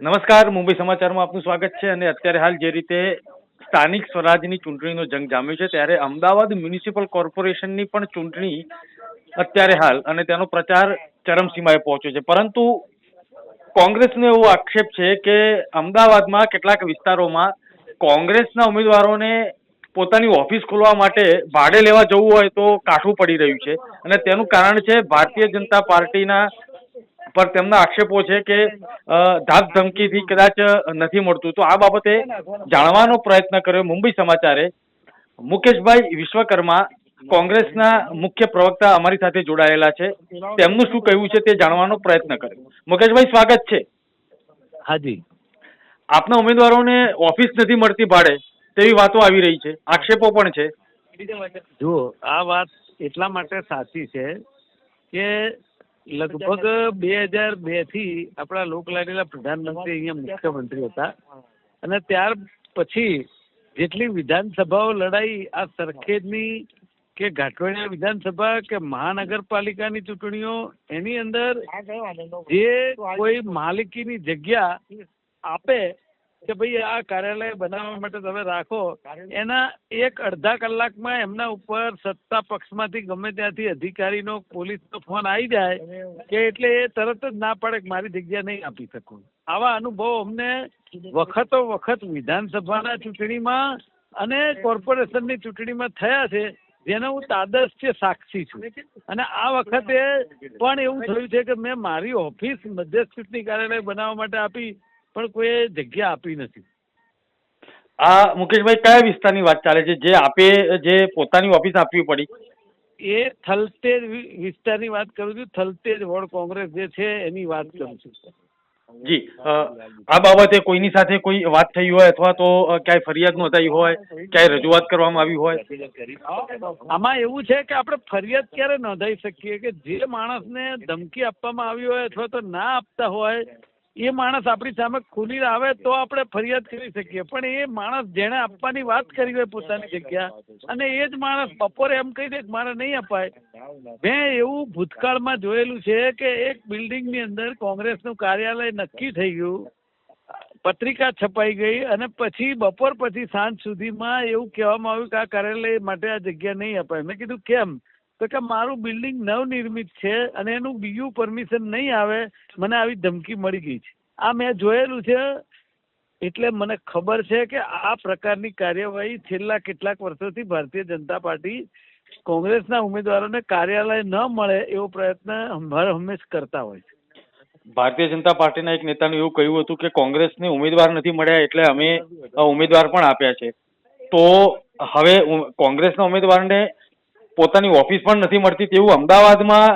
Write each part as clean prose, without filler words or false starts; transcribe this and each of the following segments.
નમસ્કાર, મુંબઈ સમાચારમાં આપનું સ્વાગત છે. અને અત્યારે હાલ જે રીતે સ્થાનિક સ્વરાજની ચૂંટણીનો જંગ જામ્યો છે, ત્યારે અમદાવાદ મ્યુનિસિપલ કોર્પોરેશનની પણ ચૂંટણી અત્યારે હાલ અને તેનો પ્રચાર ચરમસીમાએ પહોંચ્યો છે. પરંતુ કોંગ્રેસનો એવો આક્ષેપ છે કે અમદાવાદમાં કેટલાક વિસ્તારોમાં કોંગ્રેસના ઉમેદવારોને પોતાની ઓફિસ ખોલવા માટે ભાડે લેવા જવું હોય તો કાઠું પડી રહ્યું છે. અને તેનું કારણ છે ભારતીય જનતા પાર્ટીના પર તેમના આક્ષેપો છે કે ધાક ધમકીથી કદાચ નથી મળતું. તો આ બાબતે જાણવાનો પ્રયત્ન કર્યો મુંબઈ સમાચારે. મુકેશભાઈ વિશ્વકર્મા કોંગ્રેસના મુખ્ય પ્રવક્તા અમારી સાથે જોડાયેલા છે. તેમનું શું કહેવું છે તે જાણવાનો પ્રયત્ન કર્યો. મુકેશભાઈ, સ્વાગત છે. હાજી. આપના ઉમેદવારોને ઓફિસ નથી મળતી ભાડે તેવી વાતો આવી રહી છે, આક્ષેપો પણ છે. જુઓ, આ વાત એટલા માટે સાચી છે કે લગભગ 2002 થી આપણા લોકલાડીલા પ્રધાનમંત્રી અહીંયા મુખ્યમંત્રી હતા, અને ત્યાર પછી જેટલી વિધાનસભાઓ લડાઈ, આ સરખેજની કે ઘાટોડિયા વિધાનસભા કે મહાનગરપાલિકાની ચૂંટણીઓ, એની અંદર જે કોઈ માલિકીની જગ્યા આપે કે ભાઈ આ કાર્યાલય બનાવવા માટે તમે રાખો, એના અડધા કલાકમાં એમના ઉપર સત્તા પક્ષમાંથી ગમે ત્યાંથી અધિકારીનો, પોલીસનો ફોન આવી જાય કે એટલે એ તરત જ ના પાડે કે મારી જગ્યા નહીં આપી શકું. આવા અનુભવો અમને વખતો વખત વિધાનસભાના ચૂંટણીમાં અને કોર્પોરેશનની ચૂંટણીમાં થયા છે, જેનો હું તાદશ્ય સાક્ષી છું. અને આ વખતે પણ એવું થયું છે કે મેં મારી ઓફિસ મધ્યસ્થ ચૂંટણી કાર્યાલય બનાવવા માટે આપી, પણ કોઈ જગ્યા આપી નથી. આ મુકેશભાઈ, કયા વિસ્તારની વાત ચાલે છે જે આપે જે પોતાની ઓફિસ આપવી પડી? એ થલતેજ વિસ્તારની વાત કરું છું. થલતેજ વોર્ડ કોંગ્રેસ જે છે એની વાત કરું છું. જી, આ બાબતે કોઈની સાથે કોઈ વાત થઈ હોય અથવા તો ક્યાંય ફરિયાદ નોંધાઈ હોય, ક્યાંય રજૂઆત કરવામાં આવી હોય? આમાં એવું છે કે આપણે ફરિયાદ ક્યારે નોંધાઈ શકીએ કે જે માણસને ધમકી આપવામાં આવી હોય અથવા તો ના આપતા હોય એ માણસ આપણી સામે ખુલીને આવે તો આપણે ફરિયાદ કરી શકીએ. પણ એ માણસ જેણે આપવાની વાત કરી હોય પોતાની જગ્યા, અને એ જ માણસ બપોરે એમ કહી દે કે મારે નહીં અપાય. મેં એવું ભૂતકાળમાં જોયેલું છે કે એક બિલ્ડિંગની અંદર કોંગ્રેસનું કાર્યાલય નક્કી થઈ ગયું, પત્રિકા છપાઈ ગઈ, અને પછી બપોર પછી સાંજ સુધીમાં એવું કહેવામાં આવ્યું કે આ કાર્યાલય માટે આ જગ્યા નહીં અપાય. મેં કીધું કેમ? તો કે મારું બિલ્ડિંગ નવનિર્મિત છે અને એનું બીજું પરમિશન નહીં આવે, મને આવી ધમકી મળી ગઈ છે. આ મેં જોયેલું છે, એટલે મને ખબર છે કે આ પ્રકારની કાર્યવાહી છેલ્લા કેટલાક વર્ષોથી ભારતીય જનતા પાર્ટી કોંગ્રેસના ઉમેદવારોને કાર્યાલય ન મળે એવો પ્રયત્ન હંમેશ કરતા હોય છે. ભારતીય જનતા પાર્ટીના એક નેતાનું એવું કહ્યું હતું કે કોંગ્રેસને ઉમેદવાર નથી મળ્યા એટલે અમે ઉમેદવાર પણ આપ્યા છે. તો હવે કોંગ્રેસના ઉમેદવારને પોતાની ઓફિસ પણ નથી મળતી તેવું અમદાવાદમાં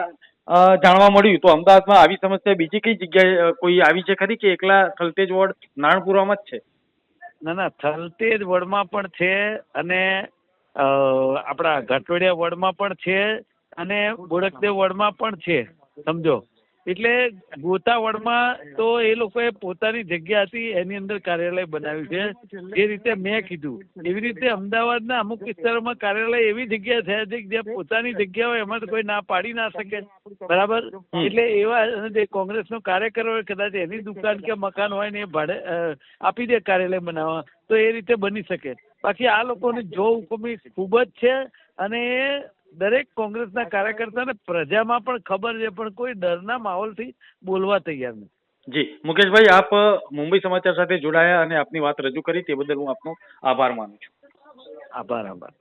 જાણવા મળ્યું. તો અમદાવાદમાં આવી સમસ્યા બીજી કઈ જગ્યાએ કોઈ આવી છે ખરી કે એકલા થલતેજ વોર્ડ નારણપુરામાં જ છે? ના, થલતેજ વોર્ડમાં પણ છે, અને આપણા ઘાટોડિયા વોર્ડમાં પણ છે, અને બોડકદેવ વોર્ડમાં પણ છે. સમજો, એટલે ગોતા વોર્ડમાં તો એ લોકોએ પોતાની જગ્યા હતી એની અંદર કાર્યાલય બનાવ્યું છે. જે રીતે મેં કીધું એવી રીતે અમદાવાદના અમુક વિસ્તારોમાં કાર્યાલય એવી જગ્યા થયા છે જ્યાં પોતાની જગ્યા હોય એમાં તો કોઈ ના પાડી ના શકે. બરાબર? એટલે એવા જે કોંગ્રેસનો કાર્યકર હોય, કદાચ એની દુકાન કે મકાન હોય ને એ ભાડે આપી દે કાર્યાલય બનાવવા, તો એ રીતે બની શકે. બાકી આ લોકોની જો હુકુમી ખૂબ જ છે, અને દરેક કોંગ્રેસના કાર્યકર્તાને પ્રજામાં પણ ખબર છે, પણ કોઈ ડરના માહોલથી બોલવા તૈયાર નથી. જી મુકેશભાઈ, આપ મુંબઈ સમાચાર સાથે જોડાયા અને આપની વાત રજૂ કરી તે બદલ હું આપનો આભાર માનું છું. આભાર.